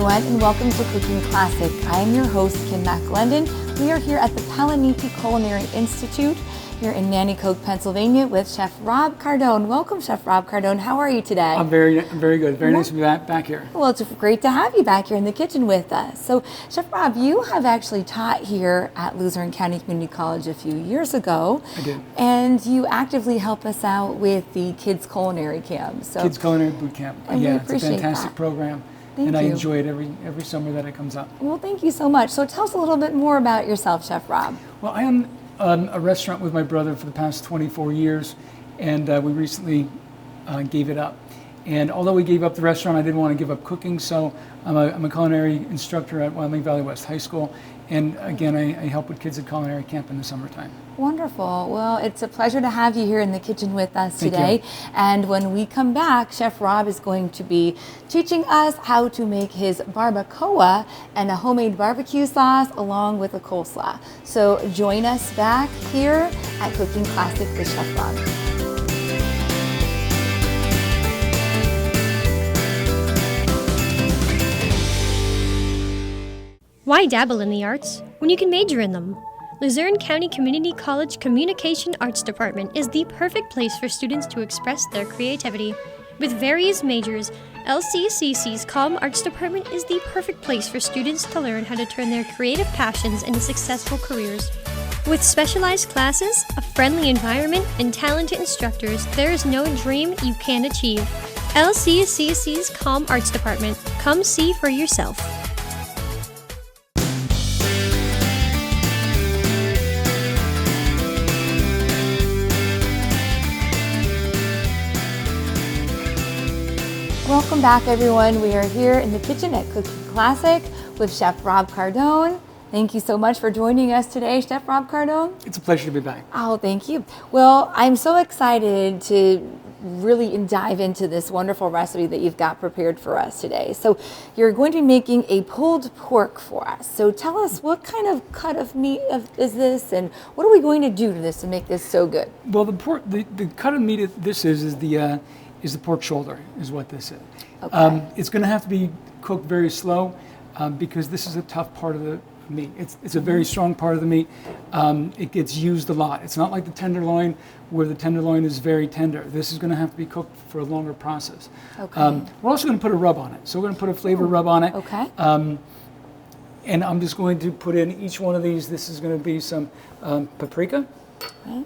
everyone, and welcome to Cooking Classic. I am your host, Kim McLendon. We are here at the Palanithi Culinary Institute here in Nanticoke, Pennsylvania with Chef Rob Cardone. Welcome, Chef Rob Cardone. How are you today? I'm very good. Very nice to be back here. Well, it's great to have you back here in the kitchen with us. So, Chef Rob, you have actually taught here at Luzerne County Community College a few years ago. I did. And you actively help us out with the Kids Culinary Camp. So, Kids Culinary Boot Camp. And yeah, we it's a appreciate fantastic that. program. Thank and I you. enjoy it every summer that it comes up. Well, thank you so much. So tell us a little bit more about yourself, Chef Rob. Well, I own a restaurant with my brother for the past 24 years, and we recently gave it up. And although we gave up the restaurant, I didn't want to give up cooking, so I'm a culinary instructor at Wyoming Valley West High School. And again, I help with kids at culinary camp in the summertime. Wonderful. Well, it's a pleasure to have you here in the kitchen with us Thank today. you. And when we come back, Chef Rob is going to be teaching us how to make his barbacoa and a homemade barbecue sauce along with a coleslaw. So join us back here at Cooking Classic with Chef Rob. Why dabble in the arts when you can major in them? Luzerne County Community College Communication Arts Department is the perfect place for students to express their creativity. With various majors, LCCC's Comm Arts Department is the perfect place for students to learn how to turn their creative passions into successful careers. With specialized classes, a friendly environment, and talented instructors, there is no dream you can't achieve. LCCC's Comm Arts Department. Come see for yourself. Welcome back, everyone. We are here in the kitchen at Cooking Classic with Chef Rob Cardone. Thank you so much for joining us today, Chef Rob Cardone. It's a pleasure to be back. Oh, thank you. Well, I'm so excited to really dive into this wonderful recipe that you've got prepared for us today. So you're going to be making a pulled pork for us. So tell us, what kind of cut of meat is this, and what are we going to do to this to make this so good? Well, the cut of meat this is the pork shoulder, is what this is. Okay. It's going to have to be cooked very slow because this is a tough part of the meat. It's a very strong part of the meat. It gets used a lot. It's not like the tenderloin, where the tenderloin is very tender. This is going to have to be cooked for a longer process. Okay. We're also going to put a rub on it. So we're going to put a flavor rub on it. Okay. And I'm just going to put in each one of these. This is going to be some paprika. Okay.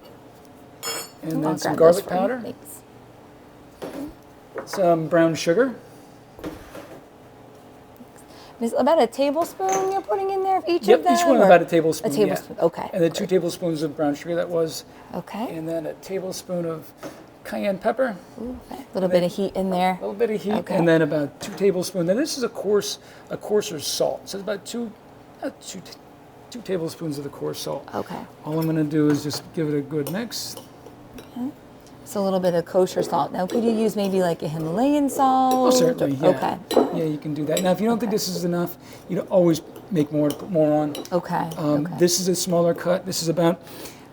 And I'll then some grab this garlic for you. powder. Thanks. Some brown sugar. Is about a tablespoon you're putting in there of each Yep, of them? each one or about a tablespoon. A tablespoon, yeah. okay. And then 2 tablespoons of brown sugar that was. Okay. And then a tablespoon of cayenne pepper. Ooh, a little bit of heat in there. A little bit of heat. Okay. And then about 2 tablespoons. Now this is a coarser salt. So it's about two tablespoons of the coarse salt. Okay. All I'm going to do is just give it a good mix. Okay. So a little bit of kosher salt. Now, could you use maybe like a Himalayan salt? Oh, certainly, yeah. Okay. Yeah, you can do that. Now, if you don't think this is enough, you know, always make more, put more on. Okay. Okay. This is a smaller cut. This is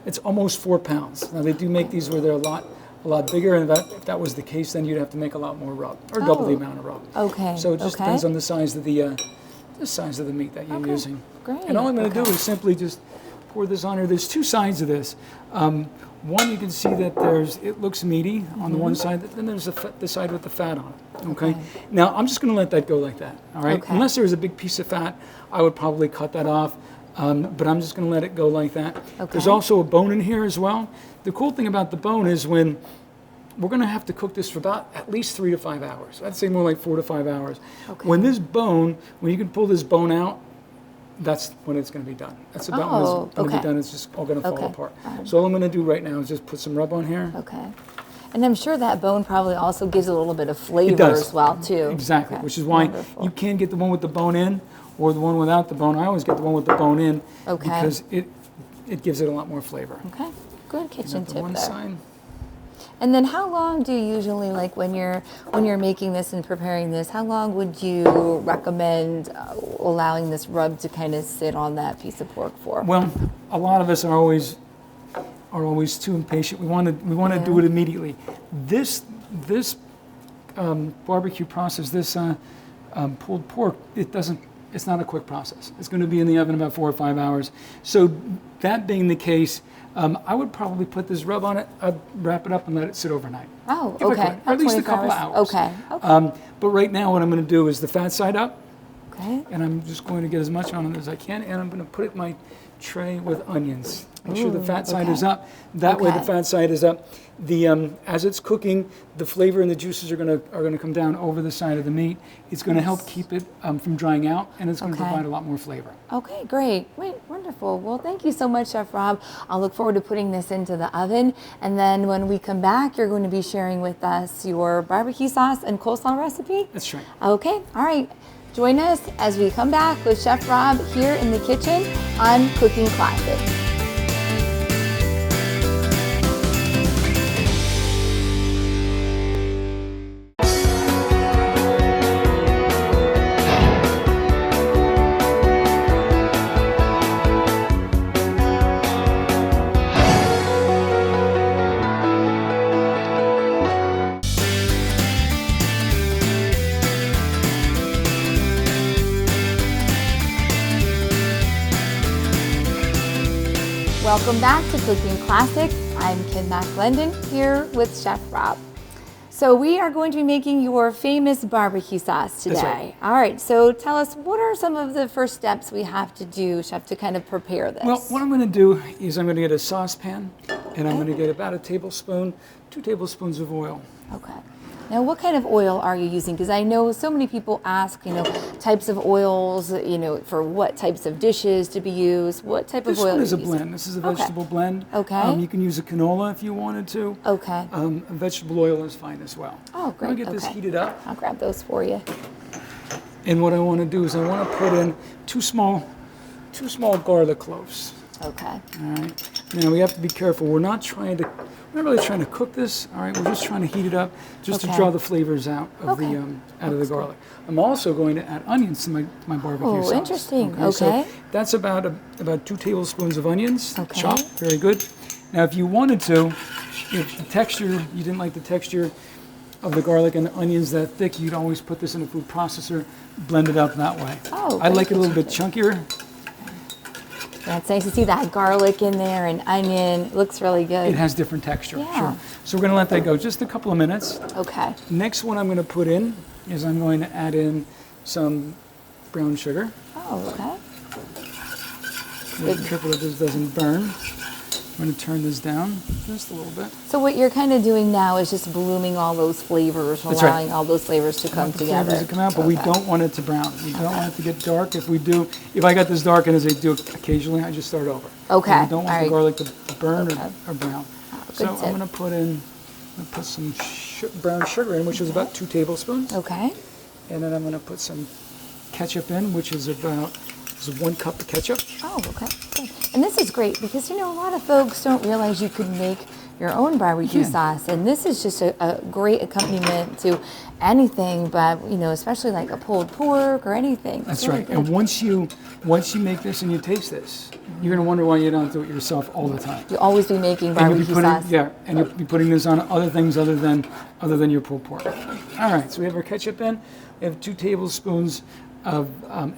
it's almost 4 pounds. Now, they do make these where they're a lot bigger, and if that was the case, then you'd have to make a lot more rub, or double the amount of rub. Okay. So it just depends on the size of the meat that you're using. Great. And all I'm going to do is simply just pour this on here. There's 2 sides of this. One, you can see that it looks meaty on the one side, then there's the side with the fat on it, okay? Now, I'm just going to let that go like that, all right? Okay. Unless there was a big piece of fat, I would probably cut that off, but I'm just going to let it go like that. Okay. There's also a bone in here as well. The cool thing about the bone is we're going to have to cook this for about at least 3 to 5 hours. I'd say more like 4 to 5 hours. Okay. When you can pull this bone out, that's when it's going to be done. That's about when it's going to be done. It's just all going to fall apart. So all I'm going to do right now is just put some rub on here. Okay. And I'm sure that bone probably also gives it a little bit of flavor It does. as well, too. Exactly, Okay. which is why Wonderful. you can get the one with the bone in or the one without the bone. I always get the one with the bone in because it gives it a lot more flavor. Okay. Good kitchen The tip one there. side. And then how long do you usually, like when you're making this and preparing this, how long would you recommend allowing this rub to kind of sit on that piece of pork for? Well, a lot of us are always too impatient. We want to do it immediately. This barbecue process, this pulled pork, it's not a quick process. It's going to be in the oven about 4 or 5 hours. So that being the case, I would probably put this rub on it, wrap it up and let it sit overnight. Oh, Give it okay. or at least a couple of hours. Okay. But right now what I'm going to do is the fat side up. Okay. And I'm just going to get as much on it as I can, and I'm going to put it in my tray with onions. Make sure the fat side is up. That way the fat side is up. As it's cooking, the flavor and the juices are going to come down over the side of the meat. It's going to help keep it from drying out, and it's going to provide a lot more flavor. Okay, great. Wonderful. Well, thank you so much, Chef Rob. I'll look forward to putting this into the oven, and then when we come back, you're going to be sharing with us your barbecue sauce and coleslaw recipe? That's right. Okay, all right. Join us as we come back with Chef Rob here in the kitchen on Cooking Classics. Welcome back to Cooking Classics. I'm Kim McLendon here with Chef Rob. So we are going to be making your famous barbecue sauce today. That's right. All right, so tell us, what are some of the first steps we have to do, Chef, to kind of prepare this? Well, what I'm going to do is I'm going to get a saucepan, and I'm going to get about a tablespoon, 2 tablespoons of oil. Okay. Now, what kind of oil are you using? Because I know so many people ask, types of oils, for what types of dishes to be used. What type of oil? This one is a blend. This is a vegetable blend. Okay. You can use a canola if you wanted to. Okay. Vegetable oil is fine as well. Oh, great. I'm going to get this heated up. I'll grab those for you. And what I want to do is I want to put in two small garlic cloves. Okay. All right. Now we have to be careful. We're not really trying to cook this. All right. We're just trying to heat it up, just to draw the flavors out of the garlic. I'm also going to add onions to my barbecue sauce. Oh, interesting. Okay. So that's about 2 tablespoons of onions. Okay. Chopped. Very good. Now, if you wanted to, if you didn't like the texture of the garlic and the onions that thick, you'd always put this in a food processor, blend it up that way. Oh, I like it a little bit chunkier. Yeah, it's nice to see that garlic in there and onion. It looks really good. It has different texture. Yeah. Sure. So we're going to let that go just a couple of minutes. Okay. Next one I'm going to put in is I'm going to add in some brown sugar. Oh, okay. Be careful that this doesn't burn. I'm going to turn this down just a little bit. So what you're kind of doing now is just blooming all those flavors, allowing all those flavors to come together. Flavors to come out, but we don't want it to brown. We don't want it to get dark. If I got this dark, and as I do occasionally, I just start over. Okay. And we don't want the garlic to burn or brown. So tip. I'm going to put some brown sugar in, which is about 2 tablespoons. Okay. And then I'm going to put some ketchup in, which is about 1 cup of ketchup. Oh, okay. Good. And this is great because, a lot of folks don't realize you could make your own barbecue sauce. And this is just a great accompaniment to anything, but, especially like a pulled pork or anything. That's right. Good. And once you make this and you taste this, you're going to wonder why you don't do it yourself all the time. You'll always be making barbecue sauce. Yeah, and you'll be putting this on other things other than your pulled pork. All right, so we have our ketchup in. We have 2 tablespoons of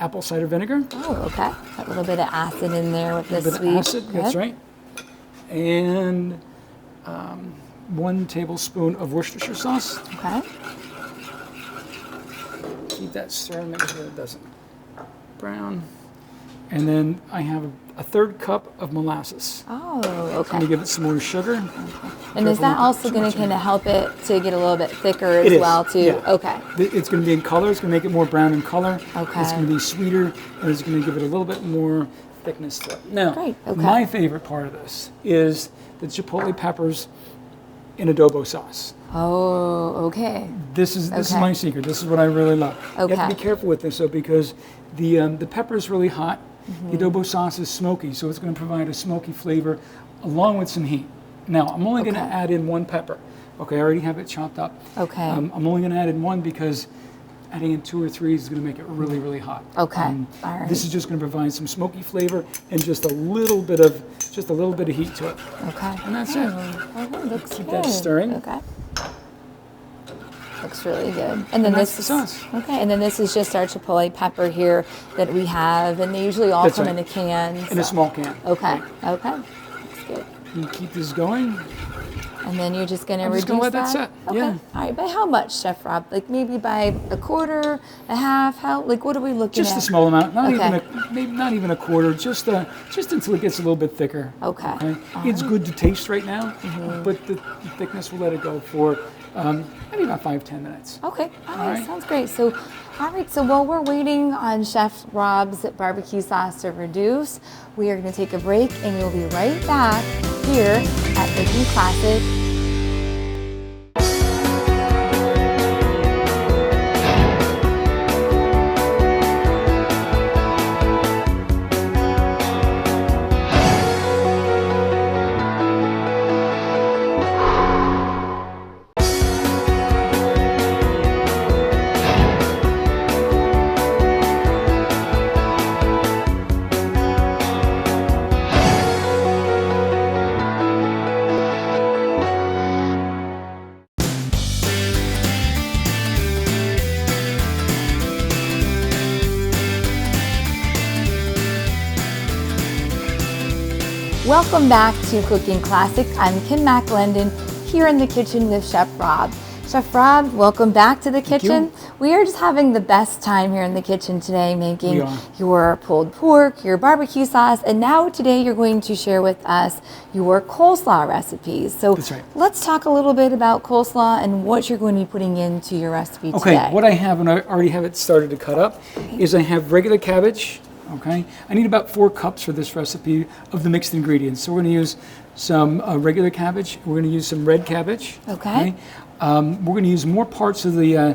apple cider vinegar. Oh, okay. A little bit of acid in there with the sweet. Acid, that's right. And 1 tablespoon of Worcestershire sauce. Okay. Keep that stirring, make sure it doesn't brown. And then I have a 1/3 cup of molasses. Oh, okay. I'm going to give it some more sugar. Okay. And is that also going to kind of help it to get a little bit thicker as well, too? Yeah. Okay. It's going to be in color. It's going to make it more brown in color. Okay. It's going to be sweeter, and it's going to give it a little bit more thickness to it. Now, Great. Okay. my favorite part of this is the chipotle peppers in adobo sauce. Oh, okay. This is my secret. This is what I really love. Okay. You have to be careful with this, though, because the pepper is really hot. The adobo sauce is smoky, so it's going to provide a smoky flavor along with some heat. Now, I'm only going to add in 1 pepper. Okay, I already have it chopped up. Okay. I'm only going to add in 1 because adding in 2 or 3 is going to make it really, really hot. Okay. All right. This is just going to provide some smoky flavor and just a little bit of heat to it. Okay. And that's it. Oh, that looks Keep good. that stirring. Okay. looks really good. And then that's this the is, sauce. okay, and then this is just our chipotle pepper here that we have, and they usually all That's come right. in a can. In a small can. Okay, okay, that's good. You keep this going. And then you're just going to I'm reduce just gonna let that that? sit, Okay. yeah. All right, by how much, Chef Rob? Like maybe by a quarter, a half? How? Like what are we looking Just at? a small amount, not Okay. maybe not even a quarter, just until it gets a little bit thicker. Okay. It's good to taste right now, but the thickness will let it go for maybe about 5-10 minutes. Okay, all right, right. sounds great. So, all right, so while we're waiting on Chef Rob's barbecue sauce to reduce, we are going to take a break and we'll be right back here at Cooking Classic. Welcome back to Cooking Classic. I'm Kim McLendon here in the kitchen with Chef Rob. Chef Rob, welcome back to the kitchen. We are just having the best time here in the kitchen today making your pulled pork, your barbecue sauce, and now today you're going to share with us your coleslaw recipes. So That's right. let's talk a little bit about coleslaw and what you're going to be putting into your recipe Okay, today. what I have, and I already have it started to cut up, is I have regular cabbage. Okay, I need about 4 cups for this recipe of the mixed ingredients. So we're going to use some regular cabbage. We're going to use some red cabbage. Okay. We're going to use more parts of the,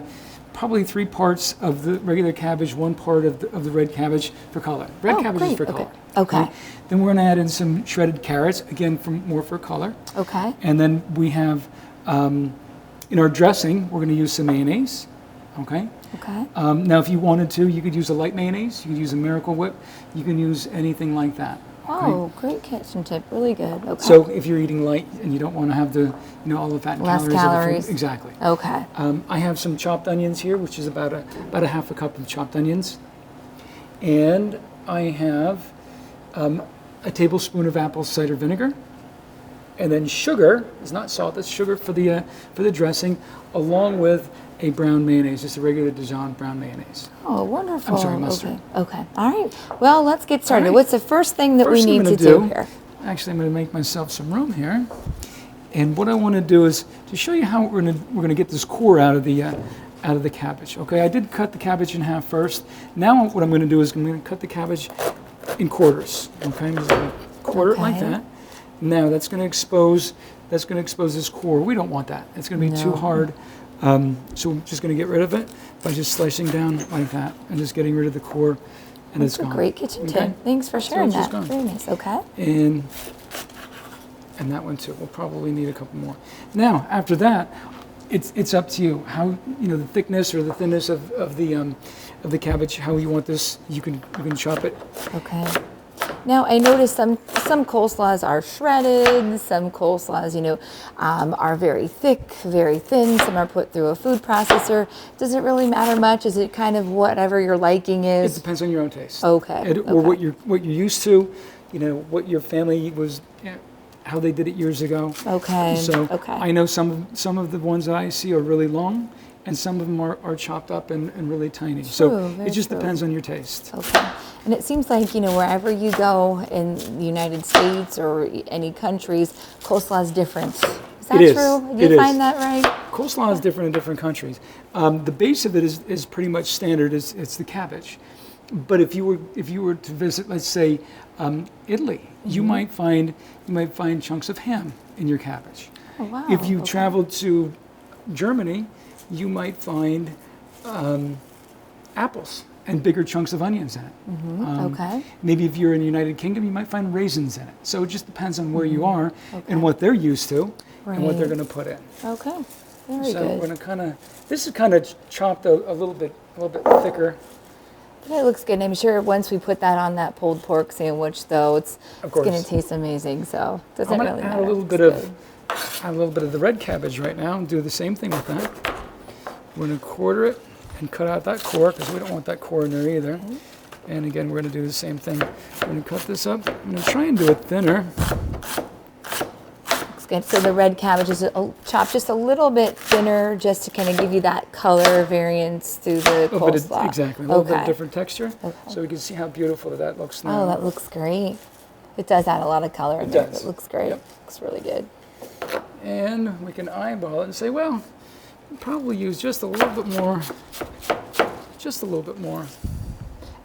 probably 3 parts of the regular cabbage, 1 part of the red cabbage for color. Red cabbage is for color. Okay. Then we're going to add in some shredded carrots, again, more for color. Okay. And then we have, in our dressing, we're going to use some mayonnaise. Okay. Okay. Now, if you wanted to, you could use a light mayonnaise. You could use a Miracle Whip. You can use anything like that. Okay? Oh, great kitchen tip. Really good. Okay. So, if you're eating light and you don't want to have all the fat and Less calories, of the calories. food, exactly. Okay. I have some chopped onions here, which is about a half a cup of chopped onions, and I have a tablespoon of apple cider vinegar, and then sugar. It's not salt. It's sugar for the dressing, along with a brown mayonnaise, just a regular Dijon brown mayonnaise. Oh, wonderful. I'm sorry, mustard. Okay. All right. Well, let's get started. All right. What's the first thing that First we thing need I'm to gonna do here? Actually, I'm going to make myself some room here. And what I want to do is to show you how we're going to get this core out of the cabbage. Okay, I did cut the cabbage in half first. Now what I'm going to do is I'm going to cut the cabbage in quarters. Okay, I'm just going to quarter it like Okay. that. Now that's going to expose this core. We don't want that. It's going to be too hard. So I'm just going to get rid of it by just slicing down like that and just getting rid of the core, and That's it's a gone. great kitchen Okay? tip. Thanks for So sharing it's just that. gone. Very nice. Okay. And that one too. We'll probably need a couple more. Now, after that, it's up to you. How the thickness or the thinness of the cabbage. How you want this. You can chop it. Okay. Now I noticed some coleslaws are shredded. Some coleslaws, are very thick, very thin. Some are put through a food processor. Does it really matter much? Is it kind of whatever your liking It is? depends on your own taste. Okay. Or what you're used to. What your family was. How they did it years ago. Okay. So okay. I know some of the ones that I see are really long, and some of them are chopped up and really tiny. So very it just true. depends on your taste. Okay. And it seems like, wherever you go in the United States or any countries, coleslaw is different. Is that It is. true? Do It you is. find that right? Coleslaw is different in different countries. The base of it is pretty much standard. It's the cabbage. But if you were to visit, let's say, Italy, you might find chunks of ham in your cabbage. Oh, wow. If you Okay. traveled to Germany, you might find apples and bigger chunks of onions in it. Okay. Maybe if you're in the United Kingdom, you might find raisins in it. So it just depends on where you are and what they're used to and what they're Right. going to put in. Okay. Very So good. we're going to this is kind of chopped a little bit thicker. That looks good. I'm sure once we put that on that pulled pork sandwich, though, it's course. going to taste amazing. So it doesn't I'm going really to add matter. a little bit of the red cabbage right now and do the same thing with that. We're going to quarter it and cut out that core because we don't want that core in there either. Okay. And again, we're going to do the same thing. We're going to cut this up. I'm going to try and do it thinner. Looks good. So the red cabbage is chopped just a little bit thinner, just to kind of give you that color variance through the coleslaw. Exactly. A little bit different texture. Okay. So we can see how beautiful that looks now. Oh, that looks great. It does add a lot of color in there. Does. It looks great. Yep. Looks really good. And we can eyeball it and say, well, we'll probably use just a little bit more. Just a little bit more.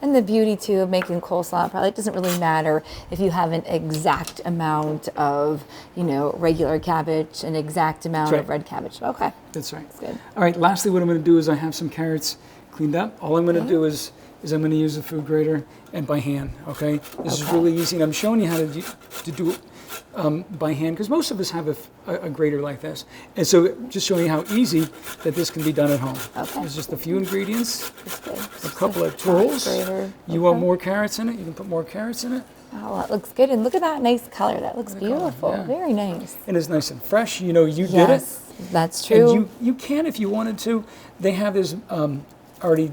And the beauty too of making coleslaw, probably it doesn't really matter if you have an exact amount of, regular cabbage, an exact amount of red cabbage. Okay. That's right. That's good. All right, lastly, what I'm going to do is I have some carrots cleaned up. All I'm going to do is I'm going to use a food grater and by hand, okay? This is really easy, and I'm showing you how to do it by hand, because most of us have a grater like this. And so just showing you how easy that this can be done at home. Okay. There's just a few ingredients, That's good. a couple of tools. Grater. You want more carrots in it, you can put more carrots in it. Oh, that looks good. And look at that nice color. That looks beautiful. yeah. Very nice. And it's nice and fresh. You did it. Yes, that's true. And you can, if you wanted to. They have this already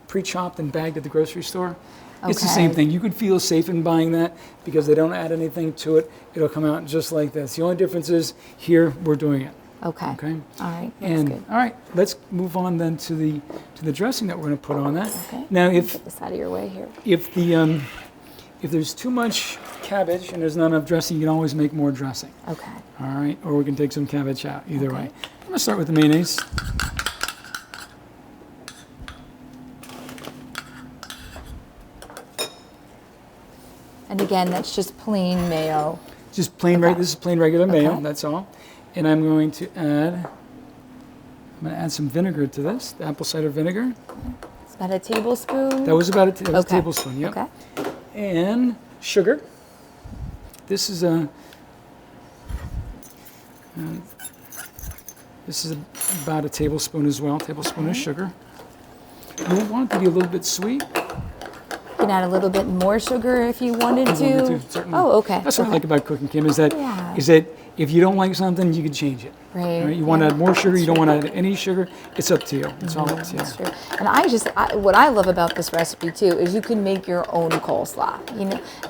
pre-chopped and bagged at the grocery store. It's the same thing. You could feel safe in buying that because they don't add anything to it. It'll come out just like this. The only difference is here we're doing it. Okay. Okay. All right. That's good. All right, let's move on then to the dressing that we're going to put on that. Okay. Now, Get this out of your way here. if there's too much cabbage and there's not enough dressing, you can always make more dressing. Okay. All right, or we can take some cabbage out. Either way. I'm going to start with the mayonnaise. And again, that's just plain mayo. Just plain, this is plain regular mayo, Okay. that's all. And I'm going to add some vinegar to this, the apple cider vinegar. It's about a tablespoon. That was about a tablespoon, yep. Okay. And sugar. This is about a tablespoon as well, tablespoon of sugar. You want it to be a little bit sweet. You can add a little bit more sugar if you wanted to. Certainly. Oh, okay. That's what I like about cooking, Kim, is that Yeah. if you don't like something, you can change it. Right. You want to add more sugar, you don't want to add any sugar, it's up to you. It's all up to you. That's true. And what I love about this recipe too is you can make your own coleslaw.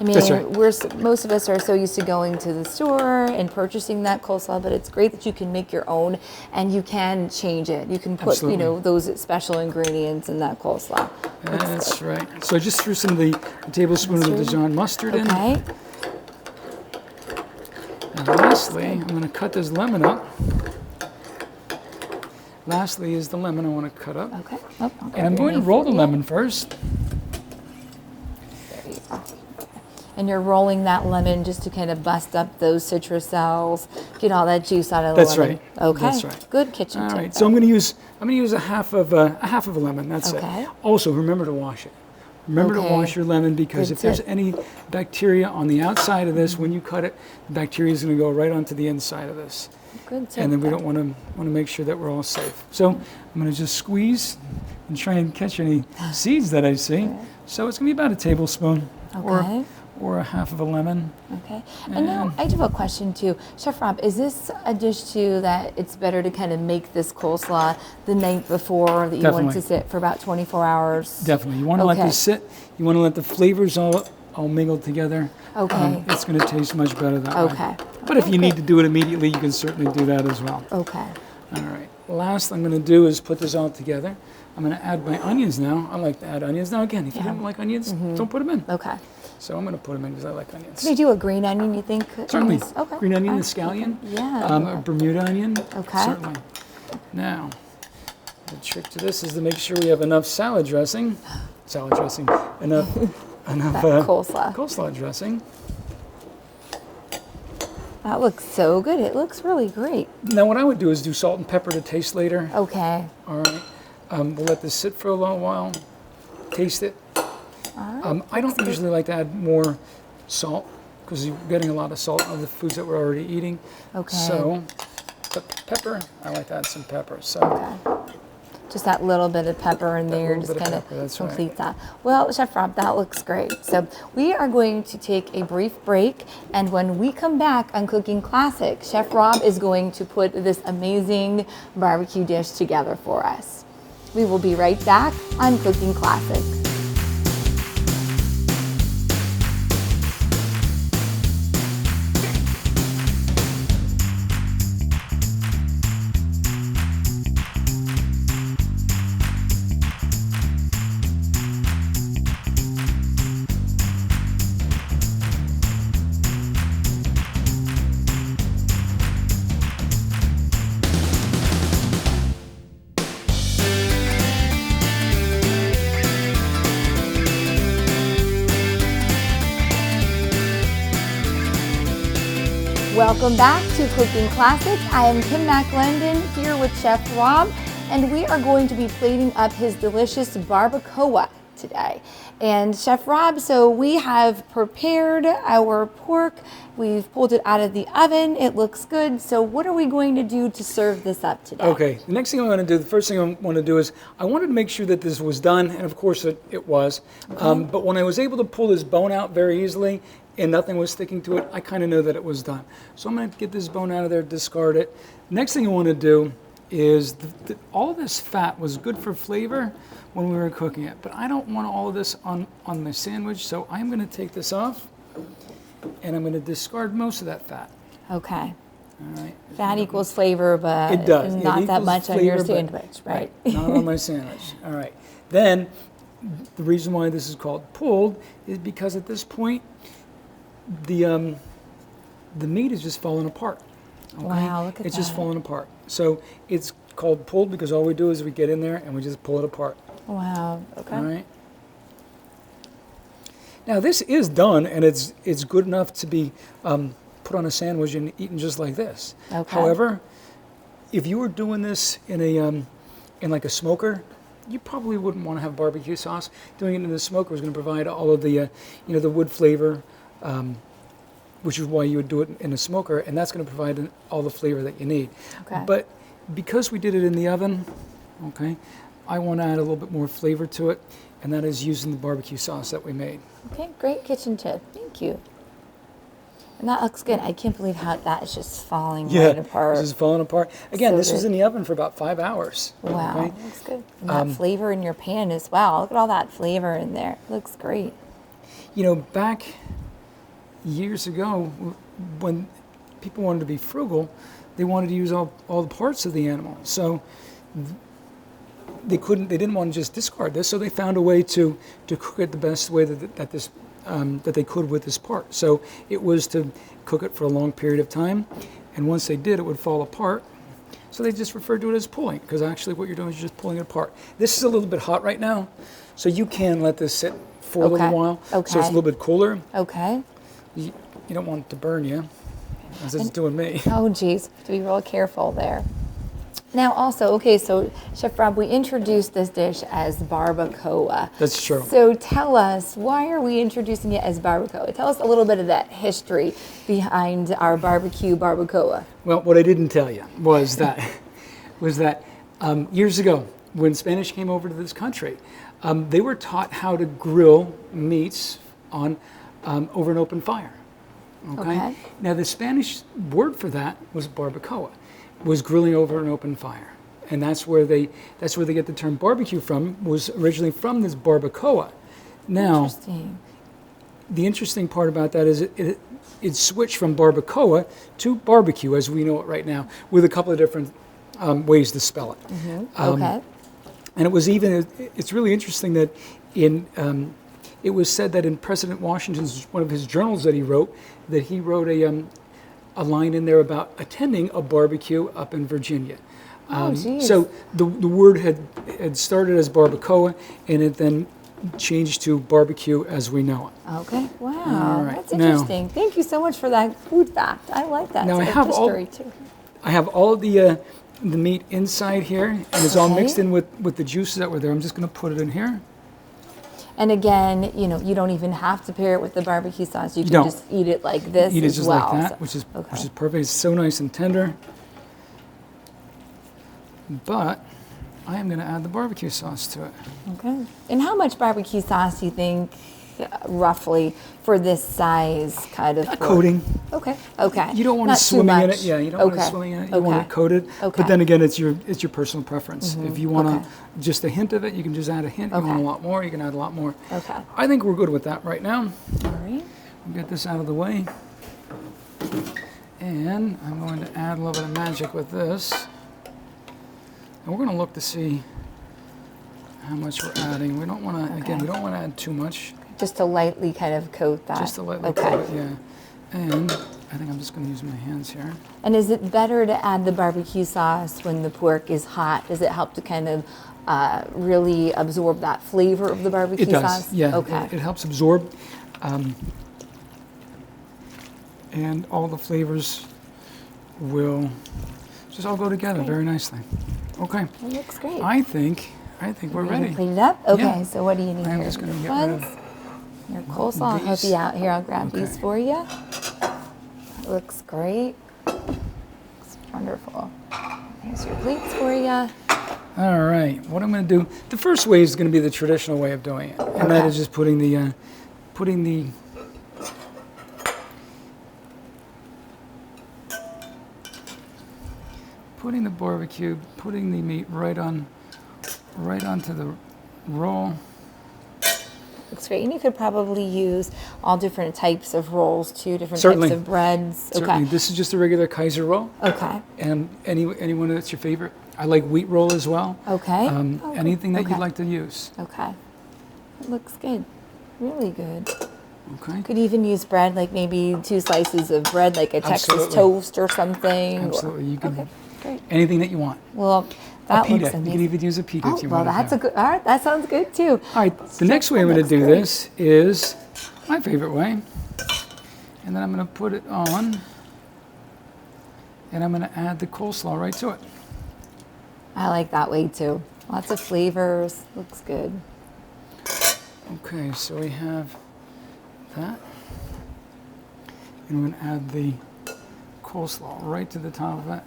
That's right. Most of us are so used to going to the store and purchasing that coleslaw, but it's great that you can make your own and you can change it. You can put, Absolutely. those special ingredients in that coleslaw. That's right. So I just threw some of the tablespoon of the Dijon mustard in. Okay. And lastly, I'm going to cut this lemon up. Lastly is the lemon I want to cut up. Okay. And I'm going to roll the lemon first. There you go. And you're rolling that lemon just to kind of bust up those citrus cells, get all that juice out of the That's lemon. right. Okay. That's right. Good kitchen All tip. right. So I'm going to use a half of a lemon. That's Okay. it. Also, remember to wash it. Remember to wash your lemon because Good if there's tip. any bacteria on the outside of this, when you cut it, the bacteria is going to go right onto the inside of this. Good tip. And then we don't want to make sure that we're all safe. So I'm going to just squeeze and try and catch any seeds that I see. So it's going to be about a tablespoon or a half of a lemon. Okay. And now I do have a question too. Chef Rob, is this a dish too that it's better to kind of make this coleslaw the night before that you want it to sit for about 24 hours? Definitely. You want to let this sit. You want to let the flavors all mingle together. Okay. It's going to taste much better that way. Okay. But if you need to do it immediately, you can certainly do that as well. Okay. All right. Last I'm going to do is put this all together. I'm going to add my onions now. I like to add onions. Now again, if you don't like onions, don't put them in. Okay. So I'm going to put them in because I like onions. Can you do a green onion, you think? Certainly. Okay. Green onion, a scallion. Okay. Yeah. A Bermuda onion. Okay. Certainly. Now, the trick to this is to make sure we have enough salad dressing. Enough coleslaw dressing. That looks so good. It looks really great. Now, what I would do is do salt and pepper to taste later. Okay. All right. We'll let this sit for a little while. Taste it. I don't usually like to add more salt because you're getting a lot of salt on the foods that we're already eating. Okay. So, but pepper, I like to add some pepper. So, Just that little bit of pepper in there just kind of completes that. Well, Chef Rob, that looks great. So we are going to take a brief break, and when we come back on Cooking Classic, Chef Rob is going to put this amazing barbecue dish together for us. We will be right back on Cooking Classic. Welcome back to Cooking Classic. I am Kim McLendon here with Chef Rob, and we are going to be plating up his delicious barbacoa today. And Chef Rob, so we have prepared our pork. We've pulled it out of the oven. It looks good. So what are we going to do to serve this up today? Okay, the next thing I'm going to do, the first thing I want to do is I wanted to make sure that this was done, and of course it was. Okay. But when I was able to pull this bone out very easily, and nothing was sticking to it, I kind of know that it was done. So I'm going to get this bone out of there, discard it. Next thing I want to do is, all of this fat was good for flavor when we were cooking it, but I don't want all of this on my sandwich, so I'm going to take this off, and I'm going to discard most of that fat. Okay. All right. Fat equals flavor, but it does. not that much on your sandwich, right? Not on my sandwich. All right. Then, the reason why this is called pulled is because at this point, the meat is just falling apart. Okay? Wow, look at that. It's just falling apart. So it's called pulled because all we do is we get in there and we just pull it apart. Wow, okay. All right. Now this is done, and it's good enough to be put on a sandwich and eaten just like this. Okay. However, if you were doing this in like a smoker, you probably wouldn't want to have barbecue sauce. Doing it in the smoker is going to provide all of the the wood flavor, which is why you would do it in a smoker, and that's going to provide all the flavor that you need. Okay. But because we did it in the oven, okay, I want to add a little bit more flavor to it, and that is using the barbecue sauce that we made. Okay, great kitchen tip. Thank you. And that looks good. I can't believe how that is just falling right apart. This is falling apart. Again, So this was good. in the oven for about 5 hours. Wow, Okay? looks good. And that flavor in your pan as well. Look at all that flavor in there. It looks great. Back years ago, when people wanted to be frugal, they wanted to use all the parts of the animal. So they didn't want to just discard this, so they found a way to cook it the best way that they could with this part. So it was to cook it for a long period of time, and once they did, it would fall apart. So they just referred to it as pulling, because actually what you're doing is just pulling it apart. This is a little bit hot right now, so you can let this sit for a little while, so it's a little bit cooler. Okay. You don't want it to burn you, as it's doing me. Oh, geez. To be real careful there. Now, also, okay, so Chef Rob, we introduced this dish as barbacoa. That's true. So tell us, why are we introducing it as barbacoa? Tell us a little bit of that history behind our barbecue barbacoa. Well, what I didn't tell you was that years ago, when Spanish came over to this country, they were taught how to grill meats on over an open fire. Okay? Now, the Spanish word for that was barbacoa, was grilling over an open fire, and that's where they get the term barbecue from. Was originally from this barbacoa. Now, the interesting part about that is it switched from barbacoa to barbecue as we know it right now, with a couple of different ways to spell it. Okay. And it was it's really interesting that it was said that in President Washington's, one of his journals that he wrote a line in there about attending a barbecue up in Virginia. So the word had started as barbacoa, and it then changed to barbecue as we know it. Okay. Wow. Right. That's interesting. Thank you so much for that food fact. I like that. Now it's I have history too. I have all of the meat inside here, and it's all mixed in with the juices that were there. I'm just going to put it in here. And again, you don't even have to pair it with the barbecue sauce. You can just eat it like this Eat it as just well. like that, which is perfect. It's so nice and tender. But I am going to add the barbecue sauce to it. Okay. And how much barbecue sauce do you think, roughly, for this size kind of A pork? coating. Okay. Okay. You don't want Not it too swimming in much. it. Yeah, you don't want it Okay. swimming in it. You want Okay. it coated. Okay. But then again, it's your personal preference. If you want Okay. just a hint of it, you can just add a hint. You Okay. want a lot more, you can add a lot more. Okay. I think we're good with that right now. All right. We'll get this out of the way. And I'm going to add a little bit of magic with this. And we're going to look to see how much we're adding. We don't want to, again, we don't want to add too much. Just to lightly kind of coat that. Just to lightly okay. coat it, yeah. And I think I'm just going to use my hands here. And is it better to add the barbecue sauce when the pork is hot? Does it help to kind of really absorb that flavor of the barbecue It does, sauce? yeah. Okay. It helps absorb. And all the flavors will just all go together very nicely. Okay. It looks great. I think we're ready. Clean it up? Okay, Yeah. so what do you need I'm here? just going to get Buns, rid of your coleslaw. I'll help these. you out here. I'll grab these Okay. for you. That looks great. Looks wonderful. Here's your plates for you. All right, what I'm going to do, the first way is going to be the traditional way of doing it, and that Okay. is just putting the barbecue, putting the meat right onto the roll. Looks great. And you could probably use all different types of rolls too, different Certainly. types of breads. Certainly, Okay. this is just a regular Kaiser roll, Okay. and anyone that's your favorite. I like wheat roll as well. Okay. Anything that Okay. you'd like to use. Okay. It looks good. Really good. Okay. Could even use bread, like maybe 2 slices of bread, like a Texas Absolutely. toast or something. Absolutely, you can. Okay, great. Anything that you want. Well, A that pita. looks You amazing. can even use a pita Oh, if you well, want. that's a good. All right, that sounds good too. All right, the next way I'm going to looks do great. this is my favorite way. And then I'm going to put it on, and I'm going to add the coleslaw right to it. I like that way too. Lots of flavors. Looks good. Okay, so we have that. And we're going to add the coleslaw right to the top of it.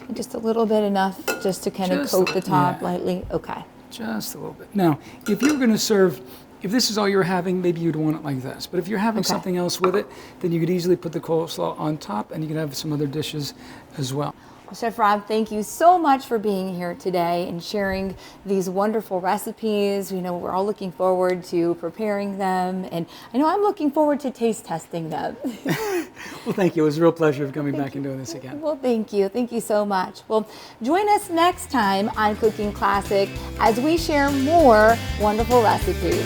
And just a little bit enough, just to kind of Just coat a- the top yeah. lightly. Okay. Just a little bit. Now, if you were going to serve, if this is all you're having, maybe you'd want it like this. But if you're having Okay. something else with it, then you could easily put the coleslaw on top, and you could have some other dishes as well. Well, Chef Rob, thank you so much for being here today and sharing these wonderful recipes. You know, we're all looking forward to preparing them, and I know I'm looking forward to taste testing them. Well, thank you. It was a real pleasure of coming back and doing this again. Well, thank you. Thank you so much. Well, join us next time on Cooking Classic as we share more wonderful recipes.